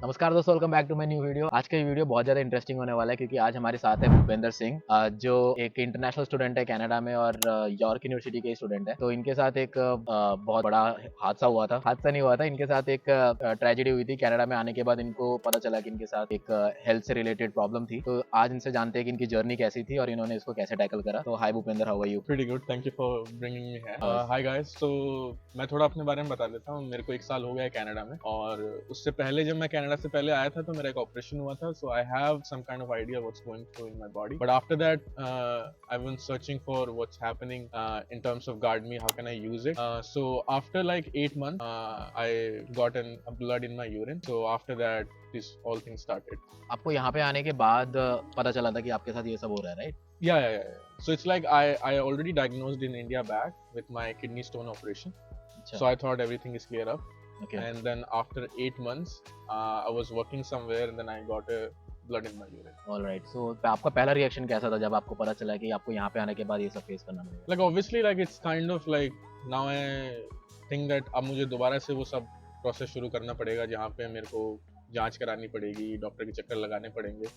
नमस्कार दोस्तों, welcome back to my new video. आज का ये वीडियो बहुत ज़्यादा इंटरेस्टिंग होने वाला है क्योंकि आज हमारे साथ है भूपेंद्र सिंह, जो एक इंटरनेशनल स्टूडेंट है कनाडा में और यॉर्क यूनिवर्सिटी के स्टूडेंट है। तो इनके साथ एक बहुत बड़ा हादसा हुआ था। हादसा नहीं हुआ था, इनके साथ एक ट्रेजेडी हुई थी। कनाडा में आने के बाद इनको पता चला कि इनके साथ एक हेल्थ से रिलेटेड प्रॉब्लम थी। तो आज इनसे जानते हैं कि इनकी जर्नी कैसी थी और इन्होंने इसको कैसे टैकल करा। तो hi Bhupendra, how are you? Pretty good. Thank you for bringing me here. Yes. Hi guys. So मैं थोड़ा अपने बारे में बता देता हूँ। मेरे को 1 साल हो गया है कनाडा में, और उससे पहले जब मैं कनाडा से पहले आया था तो मेरा एक ऑपरेशन हुआ था. So I have some kind of idea what's going through in my body. But after that, I've been searching for what's happening in terms of GuardMe. How can I use it? So after like 8 months, I got a blood in my urine. So after that, this all things started. आपको यहाँ पे आने के बाद पता चला था कि आपके साथ ये सब हो रहा है, right? Yeah. So it's like I already diagnosed in India back with my kidney stone operation. So I thought everything is clear up. Okay. And then after 8 months, I was working somewhere and then I got a blood in my urine. All right. So आपका पहला reaction कैसा था जब आपको पता चला कि आपको यहाँ पे आने के बाद ये सब फेस करना पड़ेगा? Like obviously, like it's kind of like now I think that अब मुझे दोबारा से वो सब प्रोसेस शुरू करना पड़ेगा जहाँ पे मेरे को जांच करानी पड़ेगी, डॉक्टर के चक्कर लगाने पड़ेंगे.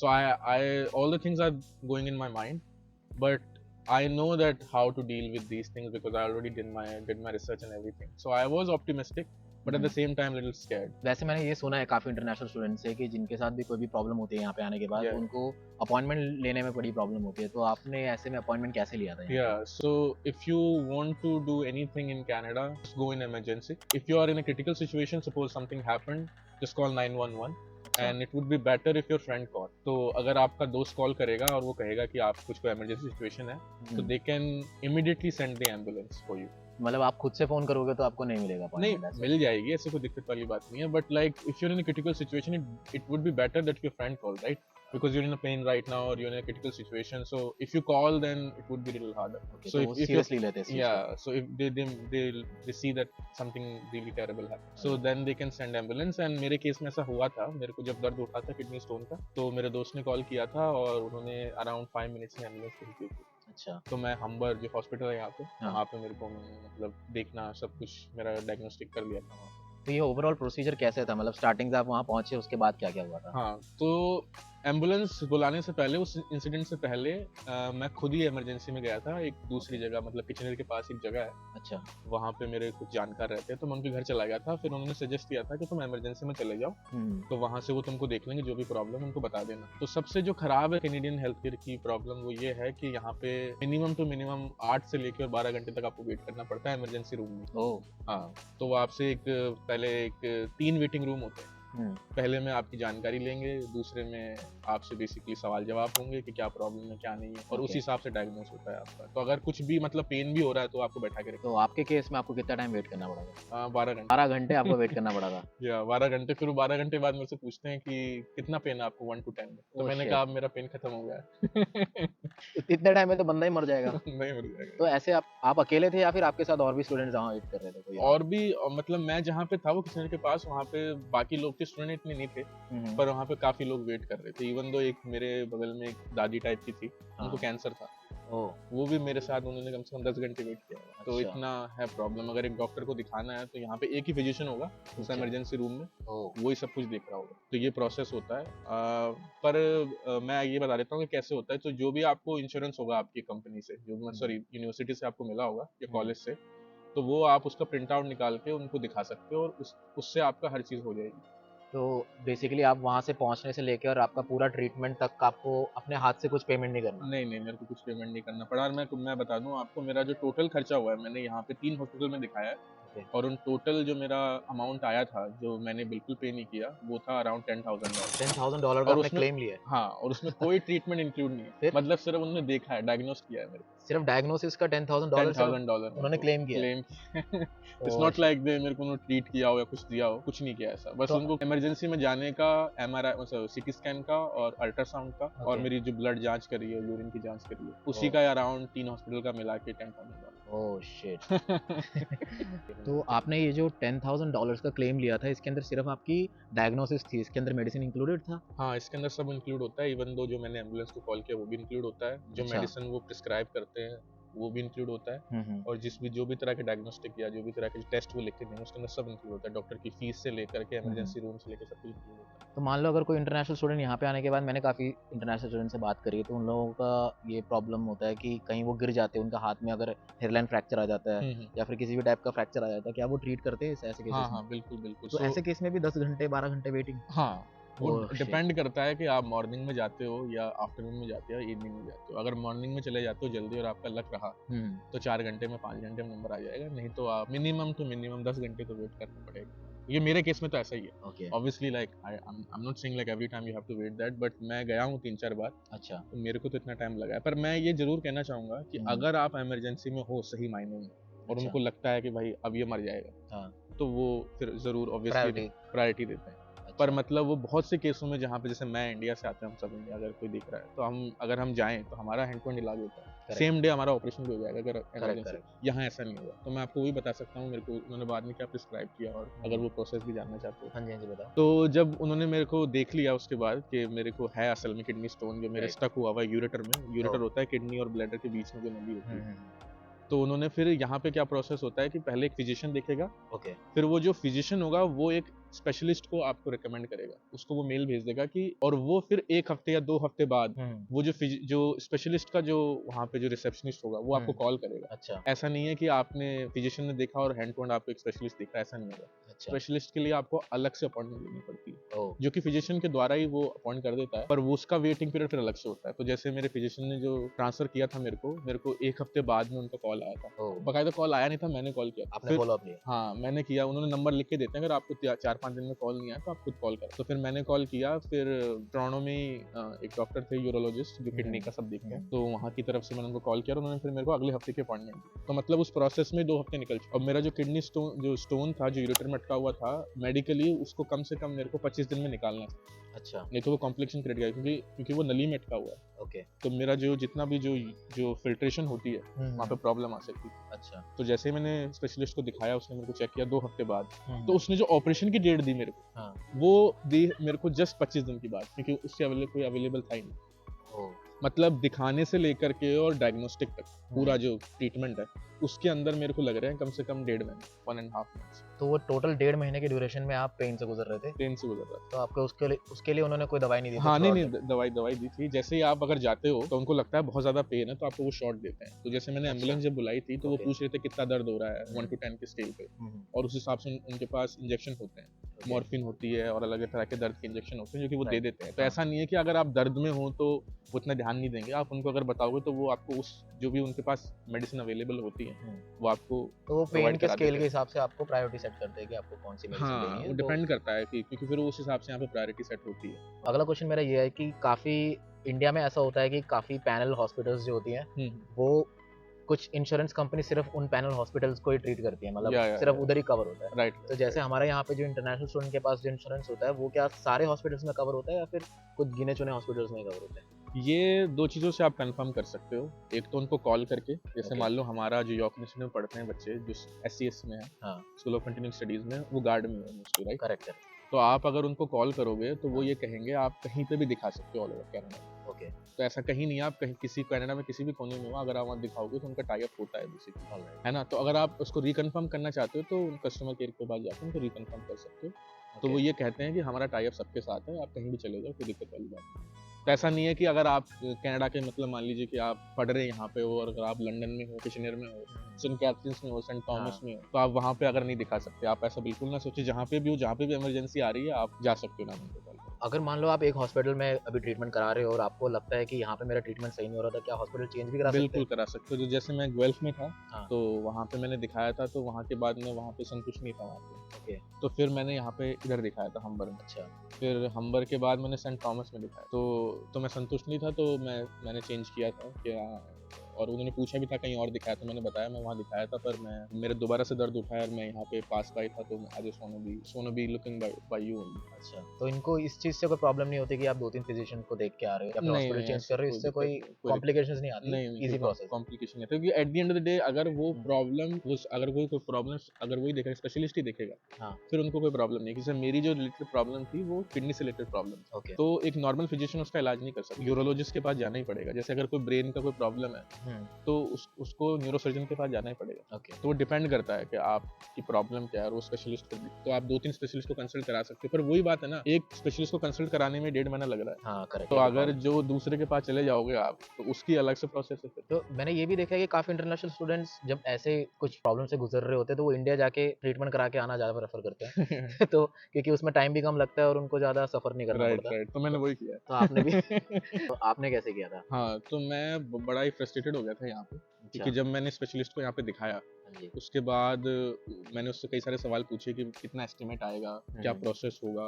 So I all the things are going in my mind, but I know that how to deal with these things because I already did my research and everything. So I was optimistic, but at the same time little scared. वैसे मैंने ये सुना है काफी international student से कि जिनके साथ भी कोई भी प्रॉब्लम होती है यहाँ पे आने के बाद, Yeah. उनको अपॉइंटमेंट लेने में बड़ी प्रॉब्लम होती है। तो आपने ऐसे में अपॉइंटमेंट कैसे लिया था यहाँ Yeah, so if you want to do anything in Canada, just go in emergency. If you are in a critical situation, suppose something happened, just call 911. And it would be better if your friend call. तो अगर आपका दोस्त call करेगा और वो कहेगा कि आप कुछ कोई इमरजेंसी सिचुएशन है, तो they can immediately send the ambulance for you. मतलब आप खुद से फोन करोगे तो आपको नहीं मिलेगा नहीं, appointment ऐसे? मिल जाएगी, ऐसे कोई दिक्कत वाली बात नहीं है. But like if you are in a critical situation, it would be better that your friend call, right? Because you're in a pain right now or you're in a critical situation, so if you call then it would be a little harder. Okay, So तो वो seriously लेते हैं इस चीज़ को? yeah, so if they see that something really terrible happened, so then they can send ambulance. And मेरे case में ऐसा हुआ था, मेरे को जब दर्द उठा था किडनी स्टोन का, तो मेरे दोस्त ने कॉल किया था और उन्होंने अराउंड 5 मिनट्स में एम्बुलेंस भेजी थी. अच्छा. तो मैं हम्बर जो हॉस्पिटल है यहाँ पे, हाँ. वहाँ पे मेरे को मतलब देखना सब कुछ मेरा डायग्नोस्टिक कर लिया था. तो ये ओवरऑल प्रोसीजर कैसे था? मतलब स्टार्टिंग से आप वहाँ पहुंचे, उसके बाद क्या क्या हुआ था? हाँ, तो एम्बुलेंस बुलाने से पहले, उस इंसिडेंट से पहले मैं खुद ही इमरजेंसी में गया था एक दूसरी जगह, मतलब किचनर के पास एक जगह है. अच्छा. वहाँ पे मेरे कुछ जानकार रहते हैं, तो मैं उनके घर चला गया था. फिर उन्होंने सजेस्ट किया था कि तुम इमरजेंसी में चले जाओ, तो वहाँ से वो तुमको देख लेंगे, जो भी प्रॉब्लम उनको बता देना. तो सबसे जो खराब है कैनेडियन हेल्थ केयर की प्रॉब्लम, वो ये है कि यहाँ पे मिनिमम टू मिनिमम 8 से लेकर 12 घंटे तक आपको वेट करना पड़ता है इमरजेंसी रूम में. ओह. हाँ, तो वो आपसे पहले 3 वेटिंग रूम होते हैं. पहले में आपकी जानकारी लेंगे, दूसरे में आपसे बेसिकली सवाल जवाब होंगे कि क्या प्रॉब्लम है क्या नहीं है, और उसी हिसाब से डायग्नोस होता है आपका. तो अगर कुछ भी मतलब पेन भी हो रहा है तो आपको बैठा के रखें. तो आपके केस में आपको कितना टाइम वेट करना पड़ा था? 12 घंटे. 12 घंटे आपको वेट करना पड़ा था? या 12 घंटे. फिर 12 घंटे बाद मेरे से पूछते हैं कि कितना पेन है आपको 1 to 10 में. तो मैंने कहा अब मेरा पेन खत्म हो गया है. इतने टाइम में तो बंदा ही मर जाएगा. नहीं मर जाएगा. तो ऐसे आप अकेले थे या फिर आपके साथ और भी स्टूडेंट्स वहाँ वेट कर रहे थे कोई? और भी मतलब मैं जहाँ पे था वो किचनर के पास, वहाँ पे बाकी लोग थे, स्टूडेंट इतने नहीं थे, पर वहाँ पे काफी लोग वेट कर रहे थे. इवन दो एक मेरे बगल में एक दादी टाइप की थी, उनको कैंसर था. वो भी मेरे साथ, उन्होंने कम से कम 10 घंटे वेट किया. अच्छा. तो इतना है प्रॉब्लम. अगर एक डॉक्टर को दिखाना है तो यहाँ पे एक ही फिजिशियन होगा उस इमरजेंसी रूम में, वो ही सब कुछ देख रहा होगा. तो ये प्रोसेस होता है. पर मैं ये बता देता हूँ कि कैसे होता है. तो जो भी आपको इंश्योरेंस होगा आपकी कंपनी से, जो सॉरी यूनिवर्सिटी से आपको मिला होगा या कॉलेज से, तो वो आप उसका प्रिंट आउट निकाल के उनको दिखा सकते हो, और उससे आपका हर चीज़ हो जाएगी. तो बेसिकली आप वहाँ से पहुँचने से लेकर और आपका पूरा ट्रीटमेंट तक आपको अपने हाथ से कुछ पेमेंट नहीं करना? नहीं, मेरे को कुछ पेमेंट नहीं करना पड़ा. और मैं बता दूँ आपको, मेरा जो टोटल खर्चा हुआ है, मैंने यहाँ पे 3 हॉस्पिटल में दिखाया है. और उन टोटल जो मेरा अमाउंट आया था, जो मैंने बिल्कुल पे नहीं किया, वो था अराउंड $10,000. $10,000 का आपने क्लेम लिया है? हाँ, और उसमें कोई ट्रीटमेंट इंक्लूड नहीं है. मतलब सिर्फ उन्होंने देखा है, डायग्नोस किया है मेरे को. सिर्फ डायग्नोसिस का $10,000 उन्होंने क्लेम किया? इट्स नॉट लाइक मेरे को ट्रीट किया हो या कुछ दिया हो, कुछ नहीं किया ऐसा. बस उनको इमरजेंसी में जाने का, MRI सीटी स्कैन का और अल्ट्रासाउंड का, और मेरी जो ब्लड जांच करी है, यूरिन की जांच करी है, उसी का अराउंड 3 हॉस्पिटल का मिला के $10,000. Oh shit. तो आपने ये जो $10,000 का क्लेम लिया था, इसके अंदर सिर्फ आपकी डायग्नोसिस थी, इसके अंदर मेडिसिन इंक्लूडेड था? हाँ, इसके अंदर सब इंक्लूड होता है. इवन दो जो मैंने एम्बुलेंस को कॉल किया वो भी इंक्लूड होता है. जो मेडिसिन वो प्रिस्क्राइब करते हैं वो भी इंक्लूड होता है, और जो भी तरह के डायग्नोस्टिक या जो भी तरह के टेस्ट वो लिख के देंगे उसके अंदर सब इंक्लूड होता है। डॉक्टर की फीस से लेकर के इमरजेंसी रूम से लेकर सब कुछ इंक्लूड होता है। तो मान लो अगर कोई इंटरनेशनल स्टूडेंट यहाँ पे आने के बाद, मैंने काफ़ी इंटरनेशनल स्टूडेंट से बात करी है, तो उन लोगों का ये प्रॉब्लम होता है कि कहीं वो गिर जाते हैं, उनका हाथ में अगर हेयरलाइन फ्रैक्चर आ जाता है या फिर किसी भी टाइप का फ्रैक्चर आ जाता है, क्या वो ट्रीट करते हैं ऐसे केसेस हाँ में? हाँ, बिल्कुल बिल्कुल। तो ऐसे केस में भी 10 घंटे 12 घंटे वेटिंग? हाँ, वो ओह शिट! डिपेंड करता है कि आप मॉर्निंग में जाते हो या आफ्टरनून में जाते हो या इवनिंग में जाते हो। अगर मॉर्निंग में चले जाते हो जल्दी और आपका लक रहा तो 4 घंटे में 5 घंटे में नंबर आ जाएगा, नहीं तो आप मिनिमम टू मिनिमम 10 घंटे तो वेट करना पड़ेगा। ये मेरे केस में तो ऐसा ही है। Okay. Obviously like I am not saying like every time you have to wait that, but मैं गया हूँ 3-4 बार, अच्छा। तो मेरे को तो इतना टाइम लगा है। पर मैं ये ज़रूर कहना चाहूँगा कि अगर आप इमरजेंसी में हो सही मायने में और अच्छा। उनको लगता है कि भाई अब ये मर जाएगा, हाँ। तो वो फिर ज़रूर ऑब्वियसली प्रायोरिटी देते हैं। पर अच्छा। मतलब वो बहुत से केसों में जहाँ पे जैसे मैं इंडिया से आता हूँ, हम सब इंडिया अगर कोई देख रहा है तो अगर हम जाएँ तो हमारा हैंड टू हैंड इलाज होता है। सेम डे हमारा ऑपरेशन भी हो जाएगा अगर इमरजेंसी। यहाँ ऐसा नहीं होगा। तो मैं आपको वही बता सकता हूँ मेरे को उन्होंने बाद में क्या प्रिस्क्राइब किया, और अगर वो प्रोसेस भी जानना चाहते हो। हाँ जी, हाँ जी, बताओ। तो जब उन्होंने मेरे को देख लिया उसके बाद कि मेरे को है असल में किडनी स्टोन जो मेरे स्टक हुआ हुआ है यूरेटर में। यूरेटर होता है किडनी और ब्लैडर के बीच में जो नली होती है। तो उन्होंने फिर यहाँ पे क्या प्रोसेस होता है कि पहले एक फिजिशियन देखेगा, ओके। फिर वो जो फिजिशियन होगा वो एक स्पेशलिस्ट को आपको रिकमेंड करेगा, उसको वो मेल भेज देगा कि, और वो फिर 1 हफ्ते या 2 हफ्ते बाद वो जो स्पेशलिस्ट का जो वहाँ पे जो रिसेप्शनिस्ट होगा वो आपको कॉल करेगा। अच्छा। ऐसा नहीं है कि आपने फिजिशियन ने देखा और हैंड टू हैंड आपको एक स्पेशलिस्ट दिखा, ऐसा नहीं होगा। अच्छा। स्पेशलिस्ट के लिए आपको अलग से अपॉइंटमेंट लेनी पड़ती है, ओह! जो कि फिजिशियन के द्वारा ही वो अपॉइंट कर देता है, पर वो उसका वेटिंग पीरियड फिर अलग से होता है। तो जैसे मेरे फिजिशियन ने जो ट्रांसफर किया था मेरे को 1 हफ्ते बाद में उनका कॉल आया था। ओह! बकायदा कॉल आया नहीं था, मैंने कॉल किया। आपने फिर फ़ॉलो-अप लिया? हाँ, मैंने किया। उन्होंने नंबर लिख के देते हैं, अगर आपको 4-5 दिन में कॉल नहीं आया तो आप खुद कॉल करो। तो फिर मैंने कॉल किया, फिर टोरंटो में एक डॉक्टर थे यूरोलॉजिस्ट जो किडनी का सब देखते हैं, तो वहाँ की तरफ से मैंने उनको कॉल किया और उन्होंने फिर मेरे को अगले हफ्ते की अपॉइंटमेंट दी। तो मतलब उस प्रोसेस में 2 हफ्ते निकल चुके। और मेरा जो किडनी स्टोन था, जो यूरेटर में अटका हुआ था, मेडिकली उसको कम से कम मेरे को 25 दिन में निकालना था। अच्छा। नहीं तो वो कॉम्प्लिकेशन क्रिएट करेगा, क्योंकि वो नली में अटका हुआ है। ओके। तो मेरा जितना भी जो फिल्ट्रेशन होती है वहाँ पे प्रॉब्लम आ सकती है। अच्छा। तो जैसे ही मैंने स्पेशलिस्ट को दिखाया, उसने मेरे को चेक किया 2 हफ्ते बाद, तो उसने जो ऑपरेशन की डेट दी मेरे को, वो दी मेरे को जस्ट 25 दिन की बाद, क्योंकि उससे कोई अवेलेबल था ही नहीं। मतलब दिखाने से लेकर के और डायग्नोस्टिक तक पूरा जो ट्रीटमेंट है उसके अंदर मेरे को लग रहा है कम से कम 1.5 महीने, 1.5 मंथ्स। तो वो टोटल 1.5 महीने की ड्यूरेशन में आप पेन से गुजर रहे थे? पेन से गुजर रहा था। तो आपको उसके लिए उन्होंने कोई दवाई नहीं दी थी? हाँ, नहीं, दवाई दी थी। जैसे ही आप अगर जाते हो तो उनको लगता है बहुत ज़्यादा पेन है, तो आपको वो शॉट देते हैं। तो जैसे मैंने एम्बुलेंस जब बुलाई थी, तो वो पूछ रहे थे कितना दर्द हो रहा है 1 to 10 के स्केल पे, और उस हिसाब से उनके पास इंजेक्शन होते हैं, मॉर्फिन होती है और अलग तरह के दर्द के इंजेक्शन होते हैं जो कि वो दे देते हैं। तो ऐसा नहीं है कि अगर आप दर्द में हो तो वो उतना ध्यान नहीं देंगे। आप उनको अगर बताओगे तो वो आपको जो भी उनके पास मेडिसिन अवेलेबल होती है वो आपको, तो वो पेन के स्केल के हिसाब से आपको प्रायोरिटी सेट करते हैं कि आपको कौन सी मेडिसिन हाँ, देनी है। वो डिपेंड करता है कि क्योंकि फिर उस हिसाब से यहाँ पे प्रायोरिटी सेट होती है। अगला क्वेश्चन मेरा ये है कि काफ़ी इंडिया में ऐसा होता है कि काफ़ी पैनल हॉस्पिटल्स जो होती हैं वो कुछ इंश्योरेंस कंपनी सिर्फ उन पैनल हॉस्पिटल्स को ही ट्रीट करती है, मतलब सिर्फ उधर ही कवर होता है। राइट। तो जैसे हमारे यहाँ पे जो इंटरनेशनल स्टूडेंट के पास जो इंश्योरेंस होता है वो क्या सारे हॉस्पिटल्स में कवर होता है या फिर कुछ गिने चुने हॉस्पिटल्स में कवर होता है? ये 2 चीज़ों से आप कंफर्म कर सकते हो। एक तो उनको कॉल करके, जैसे मान लो हमारा जो यॉर्क यूनिवर्सिटी में पढ़ते हैं बच्चे जो SCS में है, स्कूल ऑफ कंटिन्यूइंग स्टडीज में, वो गार्ड में है मोस्टली, राइट? करेक्ट है। तो आप अगर उनको कॉल करोगे तो वो ये कहेंगे आप कहीं पे भी दिखा सकते हो ऑल ओवर कनाडा। ओके। तो ऐसा कहीं नहीं है, आप कहीं किसी कनाडा में किसी भी कोने में हो, अगर आप वहाँ दिखाओगे तो उनका टाई अप होता है बेसिकली, है ना? तो अगर आप उसको रिकन्फर्म करना चाहते हो तो कस्टमर केयर के पास जाकर उनको रिकन्फर्म कर सकते हो। तो वो ये कहते हैं कि हमारा टाई अप सबके साथ है, आप कहीं भी चले जाओ, कोई दिक्कत वाली बात नहीं। तो ऐसा नहीं है कि अगर आप कनाडा के मतलब मान लीजिए कि आप पढ़ रहे हैं यहाँ पे हो और अगर आप लंदन में हो, किशनर में हो, सेंट कैथरीन्स में हो, सेंट थॉमस में हो, तो आप वहाँ पे अगर नहीं दिखा सकते। आप ऐसा बिल्कुल ना सोचिए, जहाँ पे भी इमरजेंसी आ रही है आप जा सकते हो ना उनको कॉल। अगर मान लो आप एक हॉस्पिटल में अभी ट्रीटमेंट करा रहे हो और आपको लगता है कि यहाँ पे मेरा ट्रीटमेंट सही नहीं हो रहा था, क्या हॉस्पिटल चेंज भी करा सकते हैं? बिल्कुल करा सकते हो। जो जैसे मैं गुएल्फ में था, तो वहाँ पे मैंने दिखाया था, तो वहाँ के बाद मैं वहाँ पे संतुष्ट नहीं था वहाँ पे। ओके। तो फिर मैंने यहाँ पे इधर दिखाया था हम्बर में। अच्छा। फिर हम्बर के बाद मैंने सेंट थॉमस में दिखाया, तो मैं संतुष्ट नहीं था, तो मैंने चेंज किया था कि और उन्होंने पूछा भी था कहीं और दिखाया, तो मैंने बताया मैं वहाँ दिखाया था, पर मेरे दोबारा से दर्द उठा और मैं यहाँ पे पास बाई था, तो I just want to be looking by you only. अच्छा, तो इनको इस चीज़ से कोई प्रॉब्लम नहीं होती कि आप 2-3 फिजिशियन को देख के आ रहे हो या फिर हॉस्पिटल चेंज कर रहे हो, इससे कोई कॉम्प्लिकेशंस नहीं आती? नहीं, इजी प्रोसेस, कॉम्प्लिकेशन नहीं आता, क्योंकि at the end of the day अगर वो प्रॉब्लम अगर कोई प्रॉब्लम अगर वही देखेगा, स्पेशलिस्ट ही देखेगा, फिर उनको कोई प्रॉब्लम नहीं। जैसे मेरी जो रिलेटेड प्रॉब्लम थी वो किडनी से रिलेटेड प्रॉब्लम, तो एक नॉर्मल फिजिशियन उसका इलाज नहीं कर सकता, यूरोलॉजिस्ट के पास जाना ही पड़ेगा। जैसे अगर कोई ब्रेन का कोई प्रॉब्लम है तो उसको न्यूरोसर्जन के पास जाना ही पड़ेगा। ओके। तो वो डिपेंड करता है कि आपकी प्रॉब्लम क्या है और वो स्पेशलिस्ट को तो आप 2-3 स्पेशलिस्ट को कंसल्ट करा सकते हो। पर वही बात है ना, एक स्पेशलिस्ट को कंसल्ट कराने में 1.5 महीना लग रहा है। हाँ, करेक्ट। तो अगर जो दूसरे के पास चले जाओगे आप, तो उसकी अलग से प्रोसेस है फिर। तो मैंने ये भी देखा है कि काफ़ी इंटरनेशनल स्टूडेंट्स जब ऐसे कुछ प्रॉब्लम से गुजर रहे होते हैं तो वो इंडिया जाके ट्रीटमेंट करा के आना ज़्यादा प्रेफर करते हैं। तो क्योंकि उसमें टाइम भी कम लगता है और उनको ज़्यादा सफ़र नहीं करना पड़ता। राइट, तो मैंने वही किया। तो आपने भी तो आपने कैसे किया था? हाँ, तो मैं बड़ा ही फ्रस्ट्रेटेड हो गया था यहाँ पे, क्योंकि अच्छा। जब मैंने स्पेशलिस्ट को यहाँ पे दिखाया, हाँ जी। उसके बाद मैंने उससे कई सारे सवाल पूछे कि कितना एस्टिमेट आएगा, क्या प्रोसेस होगा,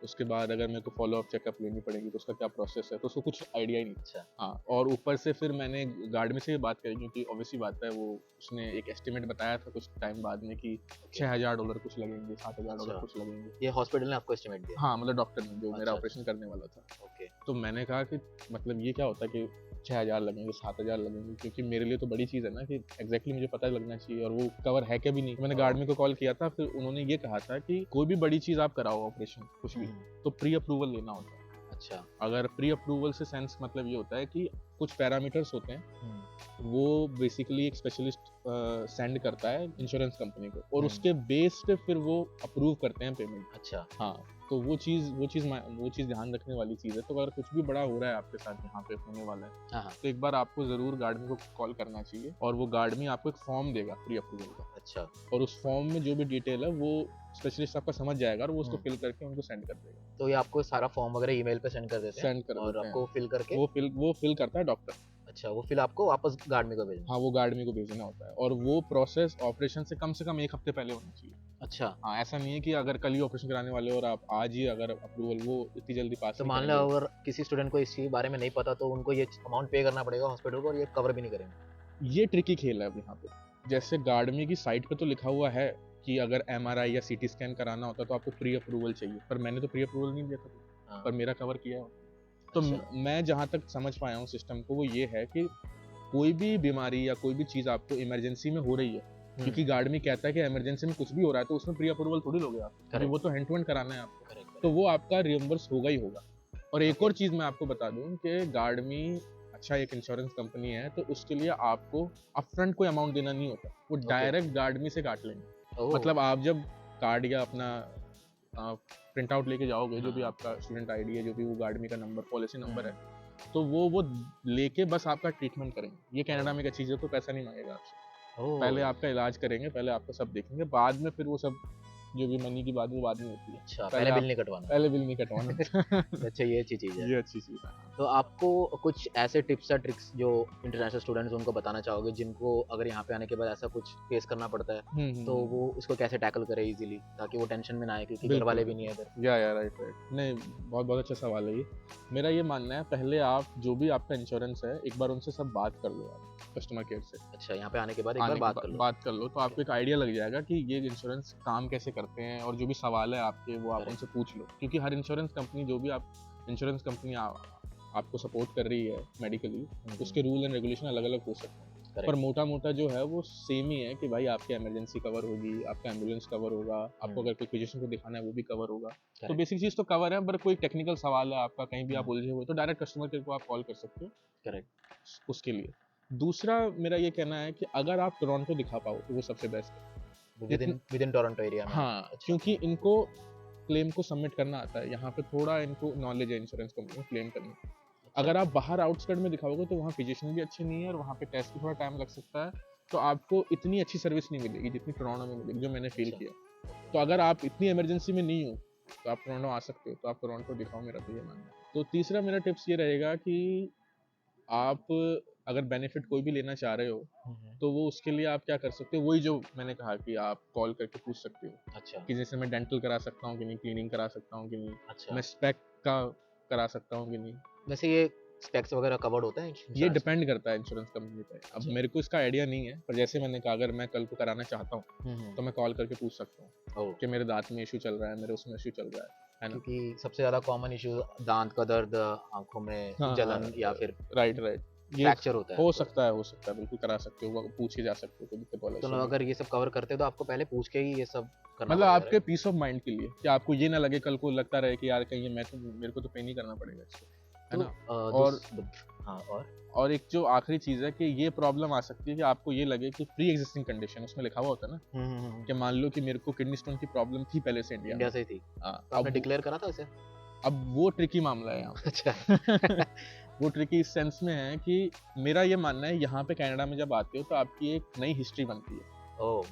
उसके बाद अगर मेरे को फॉलो अप चेकअप लेनी पड़ेगी तो उसका क्या प्रोसेस है, तो उसको कुछ आइडिया ही नहीं। अच्छा। हाँ, और ऊपर से फिर मैंने गार्ड में से ये बात करी, क्योंकि ऑब्वियसली बात है, वो उसने एक एस्टिमेट बताया था कुछ टाइम बाद में कि $6,000 कुछ लगेंगे, $7,000 अच्छा। कुछ लगेंगे। ये हॉस्पिटल ने आपको एस्टिमेट दिया? हाँ, मतलब डॉक्टर ने जो मेरा अच्छा, ऑपरेशन करने वाला था। ओके। तो मैंने कहा कि मतलब ये क्या होता है कि 6,000 लगेंगे, 7,000 लगेंगे, क्योंकि मेरे लिए तो बड़ी चीज़ है ना कि एग्जैक्टली मुझे पता लगना चाहिए और वो कवर है क्या भी नहीं। मैंने गार्ड में को कॉल किया था, फिर उन्होंने ये कहा था कि कोई भी बड़ी चीज़ आप कराओ ऑपरेशन कुछ भी, तो प्री अप्रूवल लेना होता है। अच्छा। अगर प्री अप्रूवल से सेंस मतलब ये होता है कि कुछ पैरामीटर्स होते हैं, वो बेसिकली एक स्पेशलिस्ट सेंड करता है इंश्योरेंस कंपनी को, और उसके बेस पे फिर वो अप्रूव करते हैं पेमेंट। अच्छा। हाँ, तो वो चीज़ ध्यान रखने वाली चीज़ है। तो अगर कुछ भी बड़ा हो रहा है आपके साथ यहाँ पे होने वाला है, हाँ। तो एक बार आपको ज़रूर गार्डमी को कॉल करना चाहिए, और वो गार्डमी आपको एक फॉर्म देगा प्री अप्रूवल का। अच्छा। और उस फॉर्म में जो भी डिटेल है वो स्पेशलिस्ट आपका समझ जाएगा और वो उसको फिल करके उनको सेंड कर देगा। तो ये आपको सारा फॉर्म वगैरह ईमेल पे सेंड कर देते हैं? सेंड कर और देते हैं। आपको फिल करके वो फिल करता है डॉक्टर। अच्छा, वो फिल आपको वापस गार्ड में को भेजना? हाँ, वो गार्डमी को भेजना होता है, और वो प्रोसेस ऑपरेशन से कम 1 हफ्ते पहले होना चाहिए। अच्छा। हाँ, ऐसा नहीं है कि अगर कल ही ऑपरेशन कराने वाले हो और आप आज ही अगर अप्रूवल, वो इतनी जल्दी पास तो नहीं मान लो करेंगे। अगर किसी स्टूडेंट को इस चीज़ के बारे में नहीं पता तो उनको ये अमाउंट पे करना पड़ेगा हॉस्पिटल को और ये कवर भी नहीं करेंगे? ये ट्रिकी खेल है अब यहाँ पे। जैसे गार्डमी की साइट पे तो लिखा हुआ है कि अगर एमआरआई या सीटी स्कैन कराना होता तो आपको प्री अप्रूवल चाहिए, पर मैंने तो प्री अप्रूवल नहीं दिया था। हाँ। पर मेरा कवर किया है। तो अच्छा। मैं जहाँ तक समझ पाया हूँ सिस्टम को, वो ये है कि कोई भी बीमारी या कोई भी चीज़ आपको इमरजेंसी में हो रही है, क्योंकि गार्डमी कहता है कि इमरजेंसी में कुछ भी हो रहा है तो उसमें प्री अप्रूवल थोड़ी लोगे आप, क्योंकि वो तो हैंड टू हैंड कराना है आपको। करेक्ट। तो वो आपका रियम्बर्स होगा ही होगा। और एक और चीज़ मैं आपको बता दूं कि गार्डमी अच्छा एक इंश्योरेंस कंपनी है, तो उसके लिए आपको अपफ्रंट कोई अमाउंट देना नहीं होता, वो डायरेक्ट गार्डमी से काट लेंगे। मतलब आप जब कार्ड या अपना प्रिंट आउट लेके जाओगे, जो भी आपका स्टूडेंट आईडी है, जो भी वो गार्डमी का नंबर, पॉलिसी नंबर है, तो वो लेके बस आपका ट्रीटमेंट करेंगे। ये कनाडा में क्या चीज़ है, तो पैसा नहीं मांगेगा आपसे। पहले आपका इलाज करेंगे, पहले आपका सब देखेंगे, बाद में फिर वो सब जो भी मनी की बात, वो बाद में होती है। अच्छा, पहले बिल नहीं कटवाना? पहले बिल नहीं कटवाना। अच्छा, ये अच्छी चीज़ है। ये अच्छी चीज़ है। तो आपको कुछ ऐसे टिप्स या ट्रिक्स जो इंटरनेशनल स्टूडेंट्स उनको बताना चाहोगे, जिनको अगर यहाँ पे आने के बाद ऐसा कुछ फेस करना पड़ता है तो वो उसको कैसे टैकल करे इजीली, ताकि वो टेंशन में ना आए, क्योंकि घर वाले भी नहीं है इधर? या राइट। नहीं, बहुत अच्छा सवाल है ये। मेरा ये मानना है, पहले आप जो भी आपका इंश्योरेंस है, एक बार उनसे सब बात कर लो आप, कस्टमर केयर से। अच्छा, यहाँ पे आने के बाद एक बार बात कर लो तो आपको एक आइडिया लग जाएगा कि ये इंश्योरेंस काम कैसे करते हैं, और जो भी सवाल है आपके वो आप उनसे पूछ लो, क्योंकि हर इंश्योरेंस कंपनी, जो भी आप इंश्योरेंस कंपनी आपको सपोर्ट कर रही है मेडिकली, उसके रूल एंड रेगुलेशन अलग अलग हो सकते हैं, पर मोटा मोटा जो है वो सेम ही है कि भाई आपकी इमरजेंसी कवर होगी, आपका एम्बुलेंस कवर होगा, आपको अगर कोई फिजिशियन को दिखाना है वो भी कवर होगा। तो बेसिक चीज़ तो कवर है, पर कोई टेक्निकल सवाल है आपका, कहीं भी आप उलझे हुए, तो डायरेक्ट कस्टमर केयर को आप कॉल कर सकते हो। करेक्ट। उसके लिए दूसरा मेरा ये कहना है कि अगर आप टोरंटो दिखा पाओ तो वो सबसे बेस्ट है, विद इन टोरंटो एरिया में। हाँ। अच्छा। क्योंकि इनको क्लेम को सबमिट करना आता है, यहाँ पे थोड़ा इनको नॉलेज है इंश्योरेंस कंपनी को क्लेम करने। अगर आप बाहर आउटस्कर्ट में दिखाओगे तो वहाँ फिजिशियन भी अच्छे नहीं है, और वहाँ पे टेस्ट भी थोड़ा टाइम लग सकता है, तो आपको इतनी अच्छी सर्विस नहीं मिलेगी जितनी टोरंटो में मिलेगी, जो मैंने फील किया। तो अगर आप इतनी इमरजेंसी में नहीं हो तो आप टोरंटो आ सकते हो, तो आप टोरंटो दिखाओ, मेरा तो ये मानना है। तो तीसरा मेरा टिप्स ये रहेगा कि आप अगर बेनिफिट कोई भी लेना चाह रहे हो, तो वो उसके लिए आप क्या कर सकते हो, वही जो मैंने कहा कि आप कॉल करके पूछ सकते हो। अच्छा। कि जैसे मैं डेंटल करा सकता हूँ कि नहीं, क्लीनिंग करा सकता हूँ कि नहीं। अच्छा। मैं स्पेक का करा सकता हूँ कि नहीं। वैसे ये स्पेक्स वगैरह कवर्ड होता है? ये डिपेंड करता है इंश्योरेंस कंपनी पे। अब मेरे को इसका आइडिया नहीं है, पर जैसे मैंने कहा, अगर मैं कल को कराना चाहता हूँ तो मैं कॉल करके पूछ सकता हूँ कि मेरे दांत में इशू चल रहा है, मेरे उसमें इशू चल रहा है ना। क्योंकि सबसे ज्यादा कॉमन इशू दांत का दर्द, आंखों में जलन, या फिर राइट फ्रैक्चर होता है। हो सकता है, बिल्कुल करा सकते हो, पूछे जा सकते हो, कोई दिक्कत वाला। तो अगर ये सब कवर करते हो तो आपको पहले पूछ के ही ये सब करना, मतलब आपके पीस ऑफ माइंड के लिए, कि आपको ये ना लगे कल को लगता रहे कि यार कहीं मेरे को तो पे नहीं करना पड़ेगा इसको, है ना। और हाँ और एक जो आखिरी चीज़ है कि ये प्रॉब्लम आ सकती है कि आपको ये लगे कि प्री एग्जिस्टिंग कंडीशन उसमें लिखा हुआ होता है ना, कि मान लो कि मेरे को किडनी स्टोन की प्रॉब्लम थी पहले से इंडिया इंडिया में। से ही थी, हाँ, तो आपने डिक्लेयर करा था उसे? अब वो ट्रिकी मामला है यहाँ पे। अच्छा। वो ट्रिकी इस सेंस में है कि मेरा ये मानना है यहाँ पे कनाडा में जब आते हो तो आपकी एक नई हिस्ट्री बनती है। ओह!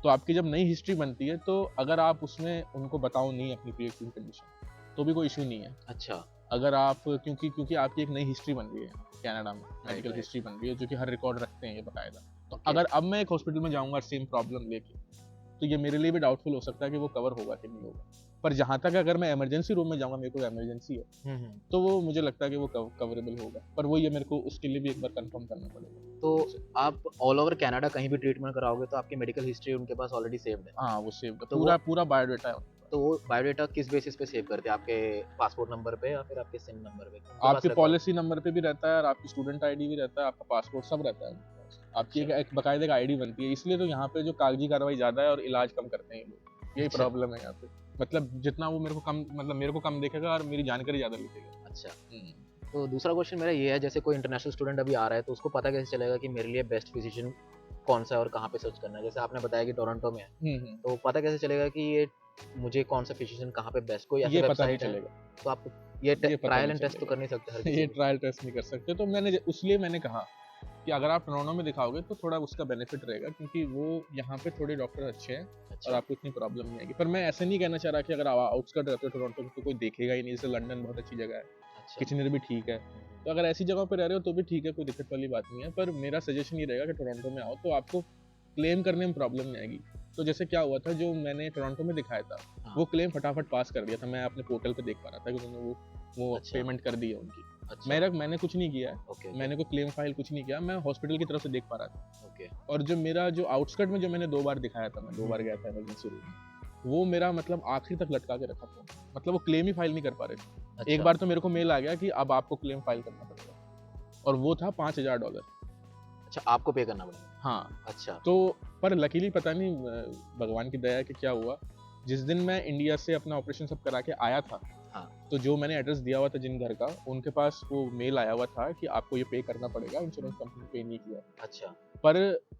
तो आपकी जब नई हिस्ट्री बनती है तो अगर आप उसमें उनको बताओ नहीं अपनी प्री एग्जिस्टिंग कंडीशन, तो भी कोई इशू नहीं है। अच्छा। अगर आप क्योंकि आपकी एक नई हिस्ट्री बन रही है कनाडा में, मेडिकल राइट। हिस्ट्री बन रही है जो कि हर रिकॉर्ड रखते हैं ये बकायदा। तो ओके। अगर अब मैं एक हॉस्पिटल में जाऊंगा सेम प्रॉब्लम लेके, तो ये मेरे लिए भी डाउटफुल हो सकता है कि वो कवर होगा कि नहीं होगा। पर जहाँ तक अगर मैं इमरजेंसी रूम में जाऊंगा, मेरे को इमरजेंसी है, तो वो मुझे लगता है कि वो कवरेबल होगा। पर वो ये मेरे को उसके लिए भी एक बार कंफर्म करना पड़ेगा। तो आप ऑल ओवर कनाडा कहीं भी ट्रीटमेंट कराओगे तो आपकी मेडिकल हिस्ट्री उनके पास ऑलरेडी सेव्ड है। हाँ, वो सेव तो पूरा बायोडाटा है उनके पास। तो वो बायोडाटा किस बेसिस पे सेव करते हैं? आपके पासपोर्ट नंबर पे या फिर आपके सिम नंबर पे? उनके पास आपके record- पॉलिसी नंबर पे भी रहता है और आपकी स्टूडेंट आईडी भी रहता है, आपका पासपोर्ट सब रहता है उनके पास। आपकी एक बकायदे का आईडी बनती है, इसलिए तो यहाँ पे जो कागजी कार्रवाई ज्यादा है और इलाज कम करते हैं ये लोग। यही अच्छा। प्रॉब्लम है यहाँ पे। मतलब जितना वो मेरे को कम देखेगा और मेरी जानकारी ज्यादा लिखेगा। अच्छा। तो दूसरा क्वेश्चन मेरा ये है, जैसे कोई इंटरनेशनल स्टूडेंट अभी आ रहा है तो उसको पता कैसे चलेगा कि मेरे लिए बेस्ट फिजिशियन कौन सा है और कहाँ पे सर्च करना है? जैसे आपने बताया कि टोरंटो में है, तो पता कैसे चलेगा कि ये मुझे कौन सा फिजिशियन कहाँ पे बेस्ट, कोई ऐसी ये पता नहीं वेबसाइट है? चलेगा। तो आप ये पता ट्रायल नहीं एंड टेस्ट तो चलेगा। कर नहीं सकते हर किसी ये को। ट्रायल टेस्ट नहीं कर सकते, तो मैंने कहा कि अगर आप टोरंटो में दिखाओगे तो थोड़ा उसका बेनिफिट रहेगा, क्योंकि वो यहाँ पे थोड़े डॉक्टर अच्छे हैं और अच्छा। आपको इतनी प्रॉब्लम नहीं आएगी। पर मैं ऐसे नहीं कहना चाह रहा कि अगर आप आउटस्कर्ट रहते हो टोरंटो में तो कोई देखेगा ही नहीं। जैसे लंदन बहुत अच्छी जगह है, अच्छा। किचनर भी ठीक है, तो अगर ऐसी जगह पे रह रहे हो तो भी ठीक है, कोई दिक्कत वाली बात नहीं है। पर मेरा सजेशन ये रहेगा कि टोरंटो में आओ तो आपको क्लेम करने में प्रॉब्लम नहीं आएगी। तो जैसे क्या हुआ था, जो मैंने टोरंटो में दिखाया था, हाँ। वो क्लेम फटाफट पास कर दिया था। मैं अपने पोर्टल पे देख पा रहा था कि उन्होंने वो अच्छा। पेमेंट कर दी है उनकी। अच्छा। मैंने कुछ नहीं किया है, ओके। मैंने कोई क्लेम फाइल कुछ नहीं किया, मैं हॉस्पिटल की तरफ से देख पा रहा था। ओके। और जो मेरा जो आउटस्कर्ट में जो मैंने 2 बार दिखाया था, मैं 2 बार गया था इमरजेंसी रूम में, वो मेरा मतलब आखिरी तक लटका के रखा था। मतलब वो क्लेम ही फाइल नहीं कर पा रहे थे। अच्छा। एक बार तो मेरे को मेल आ गया कि अब आपको क्लेम फाइल करना पड़ेगा, और वो था $5000। अच्छा, आपको पे करना पड़ेगा। हाँ, अच्छा। तो पर लकीली पता नहीं भगवान की दया है कि क्या हुआ, जिस दिन मैं इंडिया से अपना ऑपरेशन सब करा के आया था, हाँ। तो जो मैंने एड्रेस दिया हुआ था जिन घर का, उनके पास वो मेल आया हुआ था कि आपको ये पे करना पड़ेगा, इंश्योरेंस कंपनी पे नहीं किया। अच्छा। पर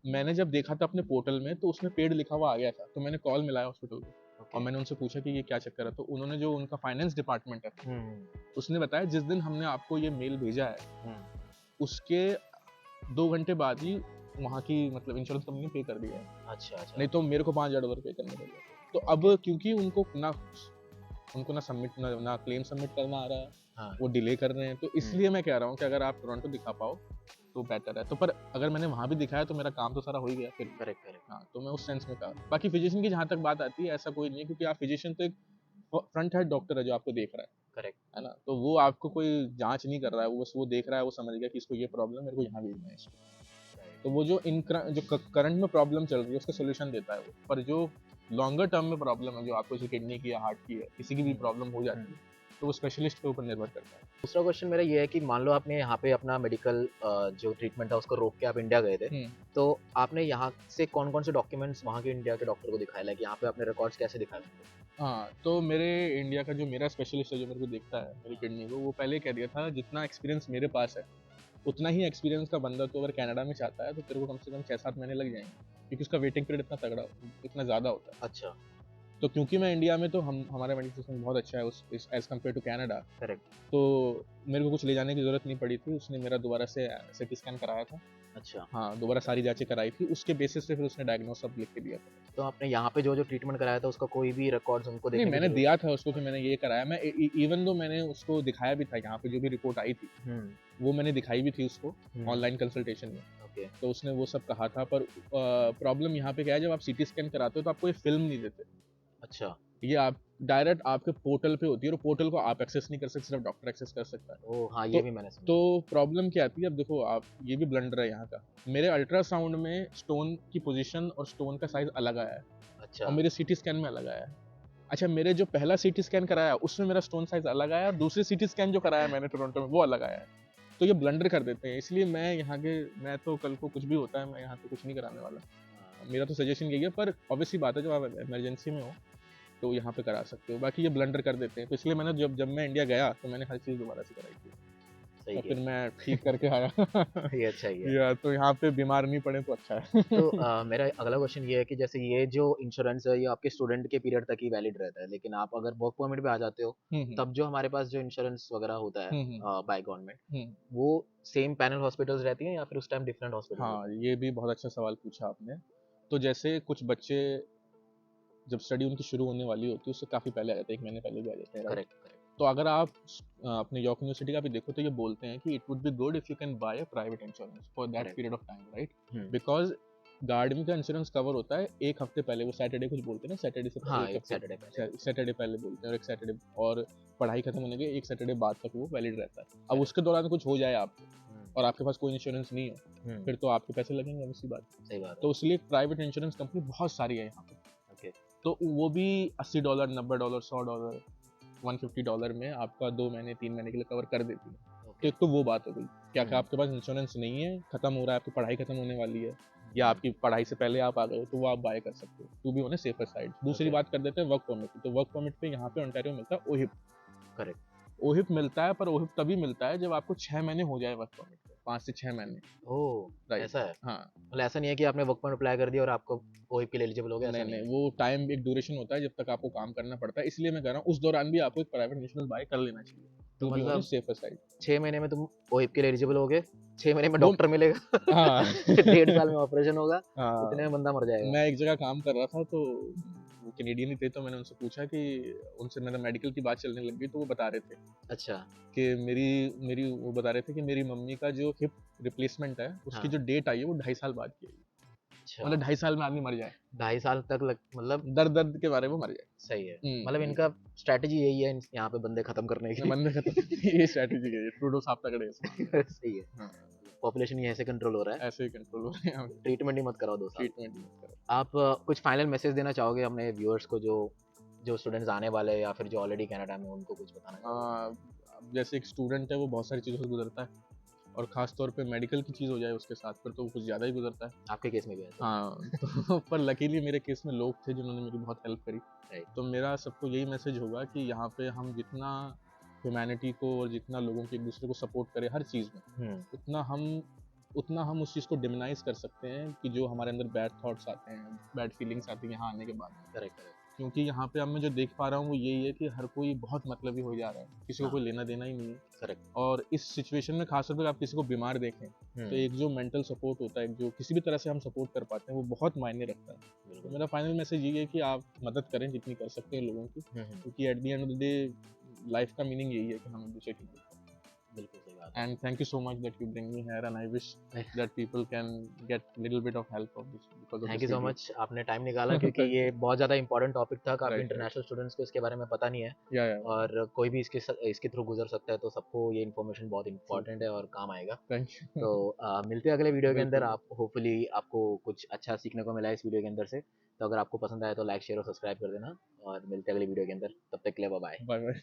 मैंने जब देखा था अपने पोर्टल में तो उसमें पेड लिखा हुआ आ गया था, तो मैंने कॉल मिलाया हॉस्पिटल को ओके। और मैंने उनसे पूछा कि ये क्या चक्कर है। तो उन्होंने, जो उनका फाइनेंस डिपार्टमेंट है, हम्म। उसने बताया जिस दिन हमने आपको ये मेल भेजा है, हम्म। उसके 2 घंटे बाद ही वहाँ की मतलब इंश्योरेंस कंपनी ने पे कर दिया है। अच्छा। अच्छा। नहीं तो मेरे को $5000 पे करने पड़ेगा। तो अब क्योंकि उनको ना सबमिट ना क्लेम सबमिट करना आ रहा है, हाँ। वो डिले कर रहे हैं, तो इसलिए मैं कह रहा हूँ कि अगर आप टोरंटो दिखा पाओ तो बेटर है। तो पर अगर मैंने वहाँ भी दिखाया तो मेरा काम तो सारा हो ही गया फिर। Correct correct. हाँ, तो मैं उस सेंस में कहा। बाकी फिजिशियन की जहाँ तक बात आती है, ऐसा कोई नहीं है, क्योंकि आप फिजिशियन तो एक फ्रंट हेड डॉक्टर है जो आपको देख रहा करेक्ट। है ना, तो वो आपको कोई जांच नहीं कर रहा है, वो बस वो देख रहा है, वो समझ गया कि इसको ये प्रॉब्लम है, मेरे को यहाँ भेजना है इसको। तो वो जो करंट में प्रॉब्लम चल रही है उसका सोल्यूशन देता है वो। पर जो लॉन्गर टर्म में प्रॉब्लम है, जो आपको जैसे किडनी की या हार्ट की है, किसी की भी प्रॉब्लम हो जाती है, तो वो स्पेशलिस्ट के ऊपर निर्भर करता है। दूसरा क्वेश्चन मेरा ये है कि मान लो आपने यहाँ पे अपना मेडिकल जो ट्रीटमेंट है उसको रोक के आप इंडिया गए थे, तो आपने यहाँ से कौन कौन से डॉक्यूमेंट्स वहाँ के इंडिया के डॉक्टर को दिखाए, लाइक यहाँ पे अपने रिकॉर्ड्स कैसे दिखाए उनको? हाँ, तो मेरे इंडिया का जो मेरा स्पेशलिस्ट है, जो मेरे को देखता है मेरी किडनी को, वो पहले कह दिया था जितना एक्सपीरियंस मेरे पास है उतना ही एक्सपीरियंस का बंदा तो अगर कनाडा में चाहता है तो तेरे को कम से कम 6-7 महीने लग जाएंगे, क्योंकि उसका वेटिंग पीरियड इतना ज़्यादा होता है। अच्छा। तो क्योंकि मैं इंडिया में, तो हमारा मेडिकल सिस्टम बहुत अच्छा है उस as compare to Canada. Correct. तो मेरे को कुछ ले जाने की ज़रूरत नहीं पड़ी थी। उसने मेरा दोबारा से CT स्कैन कराया था। अच्छा। हाँ, दोबारा सारी जांचें कराई थी, उसके बेसिस पे फिर उसने डायग्नोस सब लिख के दिया था। तो आपने यहाँ पे जो जो ट्रीटमेंट कराया था उसका कोई भी रिकॉर्ड्स उनको नहीं, देखने की मैंने जरूरत- दिया था उसको कि मैंने ये कराया। मैं इवन दो मैंने उसको दिखाया भी था, यहाँ पे जो भी रिपोर्ट आई थी वो मैंने दिखाई भी थी उसको ऑनलाइन कंसल्टेशन में। ओके। तो उसने वो सब कहा था। पर प्रॉब्लम यहाँ पे क्या है, जब आप CT स्कैन कराते हो तो आपको ये फिल्म नहीं देते। अच्छा। ये आप डायरेक्ट आपके पोर्टल पे होती है, और पोर्टल को आप एक्सेस नहीं कर सकते, सिर्फ डॉक्टर एक्सेस कर सकता है। ओ हाँ, ये भी मैंने सुना। तो प्रॉब्लम क्या आती है, अब देखो आप, ये भी ब्लंडर है यहाँ का। मेरे अल्ट्रासाउंड में स्टोन की पोजीशन और स्टोन का साइज अलग आया है, अच्छा। और मेरे CT स्कैन में अलग आया है। अच्छा, मेरे जो पहला CT स्कैन कराया उसमें मेरा स्टोन साइज अलग आया, और दूसरे CT स्कैन जो कराया मैंने टोरंटो में वो अलग आया है। तो ये ब्लंडर कर देते हैं, इसलिए मैं तो कल को कुछ भी होता है, मैं यहाँ पे कुछ नहीं कराने वाला। मेरा तो सजेशन यही है। पर ऑब्वियसली बात है, जब आप इमरजेंसी में हो तो यहाँ पे करा सकते हो। बाकी ये ब्लंडर कर देते हैं, तो इसलिए मैंने जब मैं इंडिया गया तो मैंने हर चीज़ दोबारा से कराई थी। सही और फिर किया। मैं ठीक करके आया। ये अच्छा ही है। या तो यहाँ पे बीमार नहीं पड़े तो अच्छा है। तो मेरा अगला क्वेश्चन ये है कि जैसे ये जो इंश्योरेंस है ये आपके स्टूडेंट के पीरियड तक ही वैलिड रहता है, लेकिन आप अगर वर्क परमिट पे आ जाते हो हुँ, हुँ। तब जो हमारे पास जो इंश्योरेंस वगैरह होता है हुँ, हुँ। बाय गवर्नमेंट, हुँ। वो सेम पैनल हॉस्पिटल्स रहती हैं या फिर उस टाइम डिफरेंट हॉस्पिटल्स हाँ, होते हैं? ये भी बहुत अच्छा सवाल पूछा आपने। तो जैसे कुछ बच्चे जब स्टडी उनकी शुरू होने वाली होती है उससे काफ़ी पहले आ जाते हैं, 1 महीने पहले भी आ जाते हैं, राइट? करेक्ट, करेक्ट, तो अगर आप अपने यॉर्क यूनिवर्सिटी का भी देखो तो ये बोलते हैं कि it would be good if you can buy a private insurance for that correct. Period of time, right? Hmm. Because garden का इंश्योरेंस कवर होता है 1 हफ्ते पहले, वो सैटरडे कुछ बोलते हैं ना, सैटरडे से हाँ, 1 एक हफ्ते सैटरडे पहले बोलते हैं। सैटरडे पहले बोलते हैं, और 1 सैटरडे और पढ़ाई खत्म होने के 1 सैटरडे बाद तक वो वैलिड रहता है। अब करेक्ट। उसके दौरान कुछ हो जाए आपको हुँ, और आपके पास कोई इंश्योरेंस नहीं हो, हुँ, फिर तो आपके पैसे लगेंगे, ऑब्वियस सी बात है। सही बात है। तो इसलिए प्राइवेट इंश्योरेंस कंपनी बहुत सारी है यहाँ पे। ओके, तो वो भी $80, $90, $100, $150 में आपका 2 महीने 3 महीने के लिए कवर कर देती है। तो ओके। एक तो वो बात हो गई कि अगर हुँ, आपके पास इंश्योरेंस नहीं है, खत्म हो रहा है, आपकी पढ़ाई खत्म होने वाली है, या हुँ, आपकी पढ़ाई से पहले आप आ गए हो, तो वो आप बाय कर सकते हो, to be on a safer side. दूसरी ओके, बात कर देते हैं वर्क परमिट की। तो वर्क परमिट पे यहाँ पे ओंटारियो मिलता है ओहिप। करेक्ट। ओहिप मिलता है, पर ओहिप तभी मिलता है जब आपको 6 महीने हो जाए वर्क परमिट पे, 5 से 6 महीने, ओह! राइट। ऐसा है? हाँ। मतलब ऐसा नहीं है कि आपने वर्क परमिट अप्लाई कर दिया और आपको ओएपी के लिए एलिजिबल हो गए, ऐसा नहीं, नहीं नहीं, है? वो टाइम एक ड्यूरेशन होता है जब तक आपको काम करना पड़ता है, इसलिए मैं कह रहा हूँ उस दौरान भी आपको एक प्राइवेट इंश्योरेंस बाय कर लेना चाहिए, तो टू बी ऑन अ मतलब सेफर साइड। 6 महीने में तुम ओएपी के लिए एलिजिबल हो गए, 6 महीने में वो डॉक्टर मिलेगा, हाँ। डेढ़ साल में ऑपरेशन होगा, इतने हाँ, में बंदा मर जाएगा। मैं एक जगह काम कर रहा था, तो वो कैनेडियन ही थे, तो मैंने उनसे पूछा कि उनसे मेरा मेडिकल की बात चलने लग गई, तो वो बता रहे थे अच्छा, कि मेरी मेरी वो बता रहे थे कि मेरी मम्मी का जो हिप रिप्लेसमेंट है, उसकी हाँ, जो डेट आई है वो 2.5 साल बाद की आई है। अच्छा, मतलब 2.5 साल में आदमी मर जाए, 2.5 साल तक लग मतलब दर्द-दर्द के बारे में मर जाए। सही है। मतलब हुँ, इनका स्ट्रैटेजी यही है यहाँ पे बंदे खत्म करने मैं की। मन में कहता ये स्ट्रैटेजी है, ट्रूडो साहब तगड़े हैं इस मामले में। सही है। हाँ, पॉपुलेशन यहीं से कंट्रोल हो रहा है, ऐसे ही कंट्रोल हो रहे हैं यहाँ पे, ट्रीटमेंट ही मत कराओ 2 साल। ट्रीटमेंट मत करो। आप कुछ फाइनल मैसेज देना चाहोगे अपने व्यूअर्स को जो जो स्टूडेंट्स आने वाले हैं या फिर जो ऑलरेडी कनाडा में हैं, उनको कुछ बताना चाहोगे? अब जैसे एक स्टूडेंट है वो बहुत सारी चीज़ों से गुजरता है, और ख़ास तौर पे मेडिकल की चीज़ हो जाए उसके साथ, फिर तो वो कुछ ज़्यादा ही गुजरता है। आपके केस में भी ऐसा? हाँ, तो पर लकीली मेरे केस में लोग थे जिन्होंने मेरी बहुत हेल्प करी। राइट। तो मेरा सबको यही मैसेज होगा कि यहाँ पे हम जितना ह्यूमैनिटी को और जितना लोगों को एक दूसरे को सपोर्ट करें हर चीज़ में, हुँ, उतना हम उतना हम उस चीज़ को डिमोनाइज़ कर सकते हैं कि जो हमारे अंदर बैड थॉट्स आते हैं, बैड फीलिंग्स आती हैं यहाँ आने के बाद। Correct, correct. क्योंकि यहाँ पे अब मैं जो देख पा रहा हूँ वो यही है कि हर कोई बहुत मतलबी हो जा रहा है, किसी को हाँ, कोई लेना देना ही नहीं है। करेक्ट। और इस सिचुएशन में खास तौर पे आप किसी को बीमार देखें, तो हुँ, एक जो मेंटल सपोर्ट होता है, जो किसी भी तरह से हम सपोर्ट कर पाते हैं, वो बहुत मायने रखता है। तो बिल्कुल। मेरा फाइनल मैसेज ये है कि आप मदद करें जितनी कर सकते हैं लोगों की, हुँ, हुँ, क्योंकि at the end of the day life का मीनिंग यही है कि हम एक दूसरे की मदद करें। बिल्कुल सही बात है। And thank you so much that you bring me here, and I wish that people can get little bit of help of this because of thank this you so video. Much आपने time निकाला क्योंकि thank ये you. बहुत ज़्यादा important topic था, काफ़ी right, right. International students को इसके बारे में पता नहीं है या और कोई भी इसके थ्रू गुज़र सकता है, तो सबको ये इन्फॉर्मेशन बहुत ट्रू, इम्पोर्टेंट ट्रू। है और काम आएगा। Thank you. तो मिलते हैं अगले वीडियो के अंदर, बिल्कुल, आप होपफुली आपको कुछ अच्छा सीखने को मिला है इस वीडियो के अंदर से। तो अगर आपको पसंद आया तो लाइक, शेयर और सब्सक्राइब कर देना और मिलते हैं अगले वीडियो के अंदर। तब तक के लिए बाय-बाय। Bye bye.